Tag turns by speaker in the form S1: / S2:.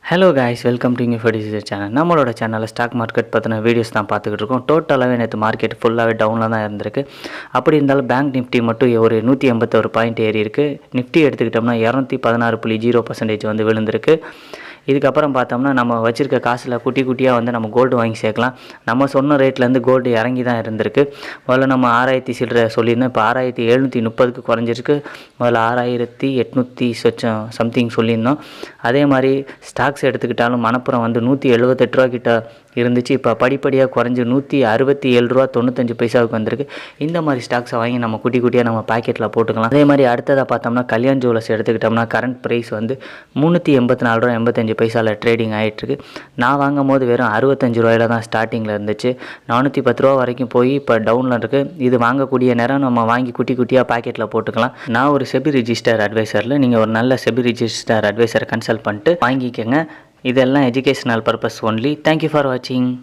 S1: Hello guys, welcome to இங்கே ஃபர்டிசர் channel. நம்மளோட சேனலில் ஸ்டாக் மார்க்கெட் பற்றின வீடியோஸ் தான் பார்த்துக்கிட்டு இருக்கோம். டோட்டலாகவே நேற்று மார்க்கெட் ஃபுல்லாகவே டவுனில் தான் இருந்திருக்கு. அப்படி இருந்தாலும் பேங்க் நிஃப்டி மட்டும் ஒரு 181 பாயிண்ட் ஏறி இருக்குது. நிஃப்டி எடுத்துக்கிட்டோம்னா 216.0% வந்து விழுந்திருக்கு. இதுக்கப்புறம் பார்த்தோம்னா நம்ம வச்சுருக்க காசில் குட்டி குட்டியாக வந்து நம்ம கோல்டு வாங்கி சேர்க்கலாம். நம்ம சொன்ன ரேட்லேருந்து கோல்டு இறங்கி தான் இருந்திருக்கு. முதல்ல நம்ம 6000 சில்லரை சொல்லியிருந்தோம். இப்போ 6730க்கு குறைஞ்சிருக்கு. முதல்ல 6800 சம்திங் சொல்லியிருந்தோம். அதே மாதிரி ஸ்டாக்ஸ் எடுத்துக்கிட்டாலும் மணப்புறம் வந்து 178 ரூபா கிட்ட இருந்துச்சு. இப்போ படிப்படியாக குறைஞ்சி 167 ரூபா 95 பைசாவுக்கு வந்திருக்கு. இந்த மாதிரி ஸ்டாக்ஸை வாங்கி நம்ம குட்டி குட்டியாக நம்ம பாக்கெட்டில் போட்டுக்கலாம். அதே மாதிரி அடுத்ததாக பார்த்தோம்னா கல்யாண் ஜுவல்லர்ஸ் எடுத்துக்கிட்டோம்னா கரண்ட் ப்ரைஸ் வந்து 384 ரூபா 85 பைசாவில் ட்ரேடிங் ஆகிட்டுருக்கு. நான் வாங்கும் போது வெறும் 65 ரூபாயில் தான் ஸ்டார்டிங்கில் இருந்துச்சு. 410 ரூபா வரைக்கும் போய் இப்போ டவுனில் இருக்குது. இது வாங்கக்கூடிய நேரம் நம்ம வாங்கி குட்டி குட்டியாக பாக்கெட்டில் போட்டுக்கலாம். நான் ஒரு செபி ரிஜிஸ்டர் அட்வைசரில் நீங்கள் ஒரு நல்ல செபி ரிஜிஸ்டர் அட்வைசரை கன்சல்ட் பண்ணிட்டு வாங்கிக்கோங்க. இதெல்லாம் educational purpose only. Thank you for வாட்சிங்.